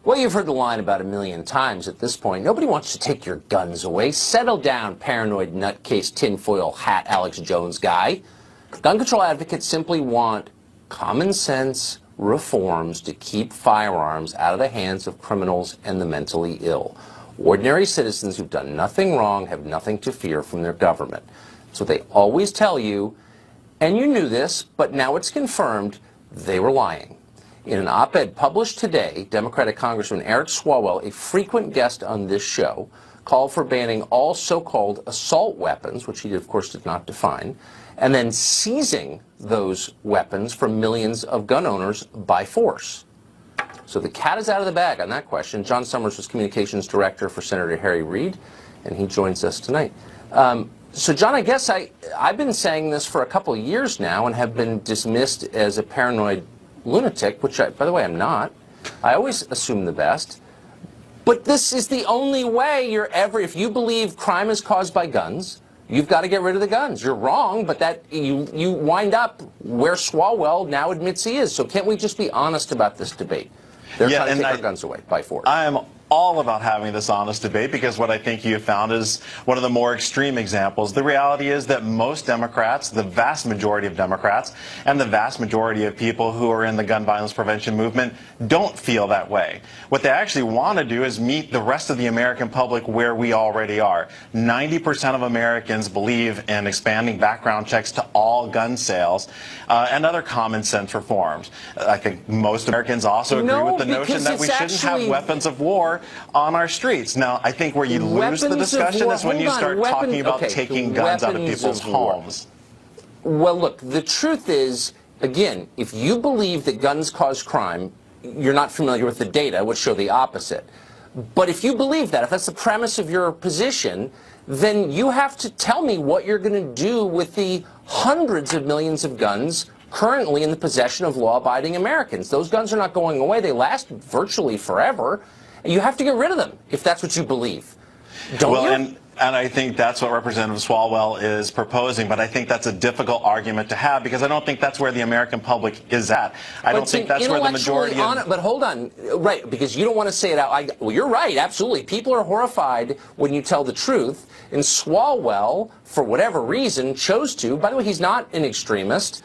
Well, you've heard the line about a million times at this point. Nobody wants to take your guns away. Settle down, paranoid nutcase tinfoil hat Alex Jones guy. Gun control advocates simply want common sense reforms to keep firearms out of the hands of criminals and the mentally ill. Ordinary citizens who've done nothing wrong have nothing to fear from their government. So they always tell you, and you knew this, but now it's confirmed, they were lying. In an op-ed published today, Democratic Congressman Eric Swalwell, a frequent guest on this show, called for banning all so-called assault weapons, which he, of course, did not define, and then seizing those weapons from millions of gun owners by force. So the cat is out of the bag on that question. John Summers was communications director for Senator Harry Reid, and he joins us tonight. So, John, I guess I've been saying this for a couple of years now and have been dismissed as a paranoid lunatic, which, by the way, I'm not. I always assume the best. But this is the only way you're ever, if you believe crime is caused by guns, you've got to get rid of the guns. You're wrong, but that you wind up where Swalwell now admits he is. So can't we just be honest about this debate? They're trying to take our guns away by force. I am all about having this honest debate because what I think you have found is one of the more extreme examples. The reality is that most Democrats, the vast majority of Democrats, and the vast majority of people who are in the gun violence prevention movement don't feel that way. What they actually want to do is meet the rest of the American public where we already are. 90% of Americans believe in expanding background checks to all gun sales and other common sense reforms. I think most Americans also agree with the notion that we shouldn't have weapons of war on our streets. Now, I think where you lose the discussion is when you start talking about taking guns out of people's homes. Well, look, the truth is, again, if you believe that guns cause crime, you're not familiar with the data, which show the opposite. But if you believe that, if that's the premise of your position, then you have to tell me what you're going to do with the hundreds of millions of guns currently in the possession of law-abiding Americans. Those guns are not going away. They last virtually forever. You have to get rid of them if that's what you believe. Don't you? And I think that's what Representative Swalwell is proposing, but I think that's a difficult argument to have because I don't think that's where the American public is at. I don't think that's where the majority of... But hold on. Right, because you don't want to say it out. Well, you're right, absolutely. People are horrified when you tell the truth. And Swalwell, for whatever reason, chose to. By the way, he's not an extremist.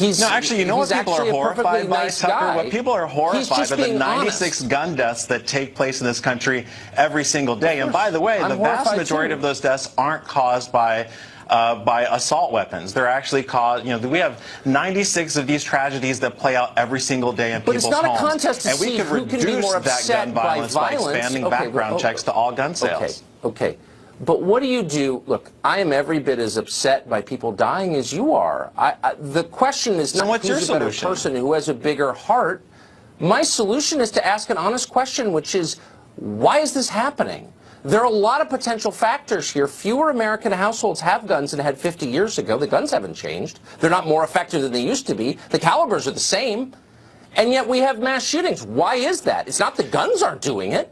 No, actually, you know what people are horrified by, Tucker? What people are horrified by the 96 gun deaths that take place in this country every single day. And by the way, the vast majority of those deaths aren't caused by assault weapons. They're actually caused, we have 96 of these tragedies that play out every single day in people's homes. But it's not a contest to see who can be more upset by violence by expanding background checks to all gun sales. Okay. But what do you do? Look, I am every bit as upset by people dying as you are. The question is not who's a better person, who has a bigger heart. My solution is to ask an honest question, which is, why is this happening? There are a lot of potential factors here. Fewer American households have guns than had 50 years ago. The guns haven't changed. They're not more effective than they used to be. The calibers are the same. And yet we have mass shootings. Why is that? It's not the guns aren't doing it.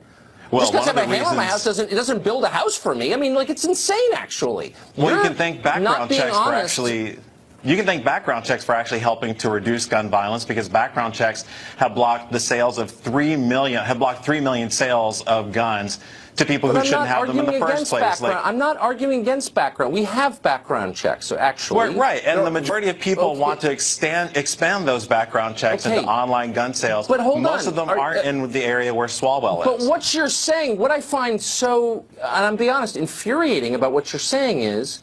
Well, just because I have a hammer in my house doesn't build a house for me. I mean, like, it's insane, actually. Well, you can thank background checks for actually... You can thank background checks for actually helping to reduce gun violence because background checks have blocked the sales of 3 million sales of guns to people who shouldn't have them in the first place. I'm not arguing against background. We have background checks, so actually. Right, and the majority of people want to expand those background checks into online gun sales. But hold on. Most of them aren't in the area where Swalwell is. But what you're saying, what I find so, and I'm being honest, infuriating about what you're saying is,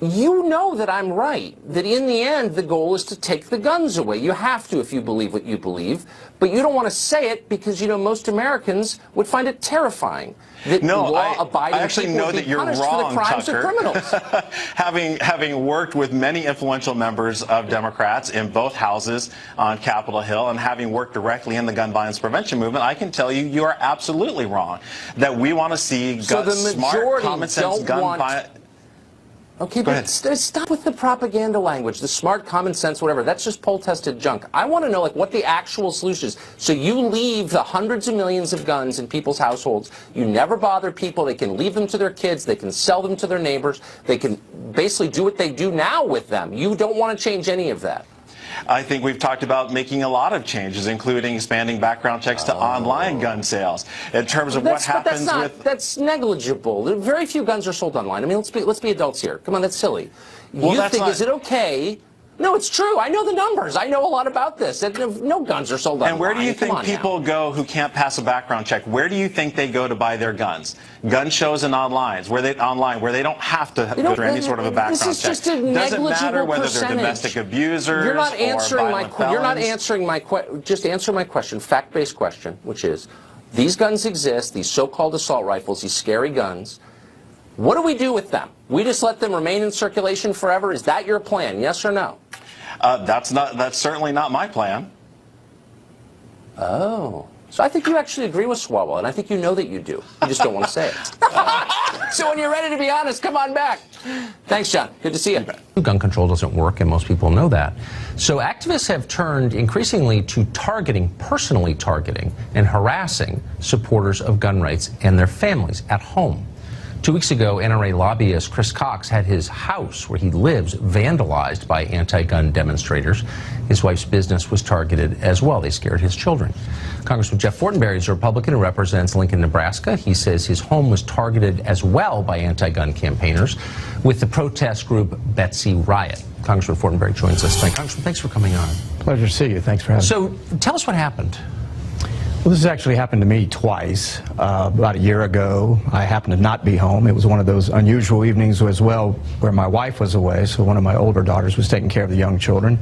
you know that I'm right, that in the end the goal is to take the guns away. You have to if you believe what you believe, but you don't want to say it because you know most Americans would find it terrifying that law-abiding people would be punished for the crimes of criminals. having worked with many influential members of Democrats in both houses on Capitol Hill and having worked directly in the gun violence prevention movement, I can tell you are absolutely wrong. That we want to see smart, common sense gun violence. Okay, but stop with the propaganda language, the smart, common sense, whatever. That's just poll-tested junk. I want to know, like, what the actual solution is. So you leave the hundreds of millions of guns in people's households. You never bother people. They can leave them to their kids. They can sell them to their neighbors. They can basically do what they do now with them. You don't want to change any of that. I think we've talked about making a lot of changes, including expanding background checks to online gun sales. In terms of what happens that's negligible. Very few guns are sold online. I mean, let's be adults here. Come on, that's silly. Is it okay? No, it's true. I know the numbers. I know a lot about this. No guns are sold online. And where do you think people go who can't pass a background check? Where do you think they go to buy their guns? Gun shows and online, where they don't have to go through any sort of a background check. Doesn't matter whether they're domestic abusers. You're not answering my question. You're not answering my question. Just answer my question, fact-based question, which is, these guns exist. These so-called assault rifles, these scary guns. What do we do with them? We just let them remain in circulation forever? Is that your plan? Yes or no? That's certainly not my plan. Oh. So I think you actually agree with Swalwell, and I think you know that you do. You just don't want to say it. So when you're ready to be honest, come on back. Thanks, John. Good to see you. Gun control doesn't work, and most people know that. So activists have turned increasingly to personally targeting and harassing supporters of gun rights and their families at home. 2 weeks ago, NRA lobbyist Chris Cox had his house where he lives vandalized by anti-gun demonstrators. His wife's business was targeted as well. They scared his children. Congressman Jeff Fortenberry is a Republican who represents Lincoln, Nebraska. He says his home was targeted as well by anti-gun campaigners with the protest group Betsy Riot. Congressman Fortenberry joins us tonight. Congressman, thanks for coming on. Pleasure to see you. Thanks for having me. So tell us what happened. Well, this has actually happened to me twice. About a year ago, I happened to not be home. It was one of those unusual evenings as well where my wife was away, so one of my older daughters was taking care of the young children.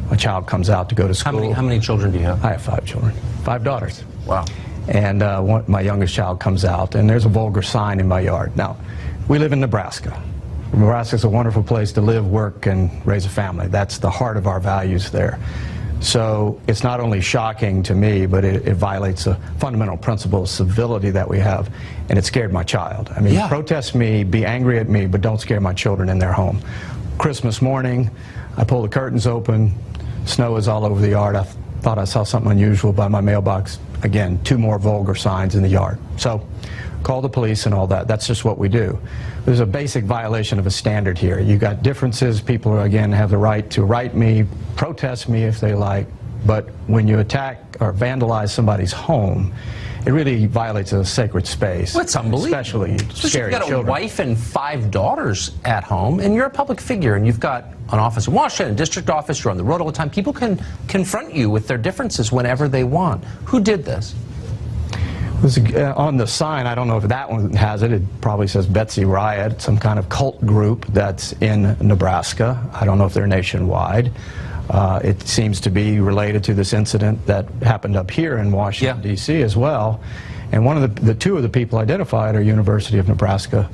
My child comes out to go to school. How many children do you have? I have 5 children. 5 daughters. Wow. And my youngest child comes out, and there's a vulgar sign in my yard. Now, we live in Nebraska. Nebraska is a wonderful place to live, work, and raise a family. That's the heart of our values there. So it's not only shocking to me, but it violates a fundamental principle of civility that we have, and it scared my child. I mean, protest me, be angry at me, but don't scare my children in their home. Christmas morning, I pull the curtains open, snow is all over the yard. I thought I saw something unusual by my mailbox. Again, 2 more vulgar signs in the yard. So call the police and all that. That's just what we do. There's a basic violation of a standard here. You got differences. People, again, have the right to write me, protest me if they like. But when you attack or vandalize somebody's home, it really violates a sacred space. Well, it's unbelievable. Especially scary children. You've got a wife and 5 daughters at home, and you're a public figure, and you've got an office in Washington, a district office, you're on the road all the time. People can confront you with their differences whenever they want. Who did this? On the sign, I don't know if that one has it. It probably says Betsy Riot, some kind of cult group that's in Nebraska. I don't know if they're nationwide. It seems to be related to this incident that happened up here in Washington, D.C. as well. And one of the 2 of the people identified are University of Nebraska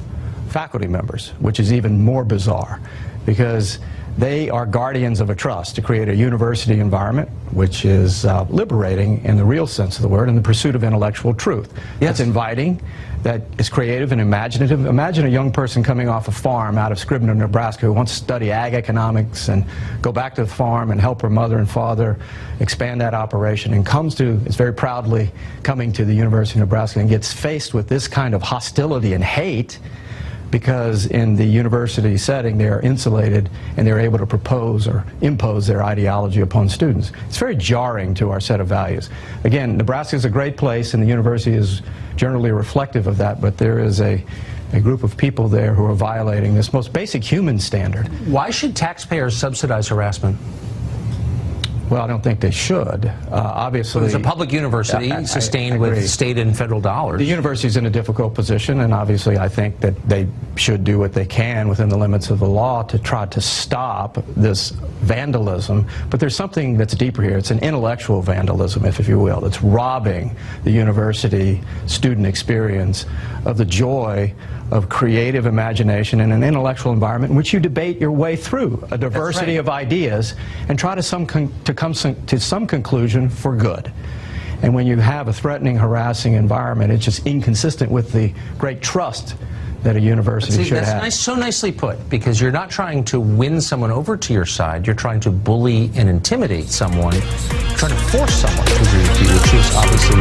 faculty members, which is even more bizarre because they are guardians of a trust to create a university environment which is liberating in the real sense of the word, in the pursuit of intellectual truth. It's inviting, that is creative and imaginative. Imagine a young person coming off a farm out of Scribner, Nebraska, who wants to study ag economics and go back to the farm and help her mother and father expand that operation, and is very proudly coming to the University of Nebraska and gets faced with this kind of hostility and hate, because in the university setting they are insulated and they're able to propose or impose their ideology upon students. It's very jarring to our set of values. Again, Nebraska is a great place and the university is generally reflective of that, but there is a group of people there who are violating this most basic human standard. Why should taxpayers subsidize harassment? Well, I don't think they should. Obviously, it's a public university sustained with state and federal dollars. The university is in a difficult position, and obviously I think that they should do what they can within the limits of the law to try to stop this vandalism. But there's something that's deeper here. It's an intellectual vandalism, if you will. It's robbing the university student experience of the joy of creative imagination in an intellectual environment in which you debate your way through a diversity of ideas and try to come to some conclusion for good. And when you have a threatening, harassing environment, it's just inconsistent with the great trust that a university should have. That's so nicely put, because you're not trying to win someone over to your side. You're trying to bully and intimidate someone, trying to force someone to agree with you, which is obviously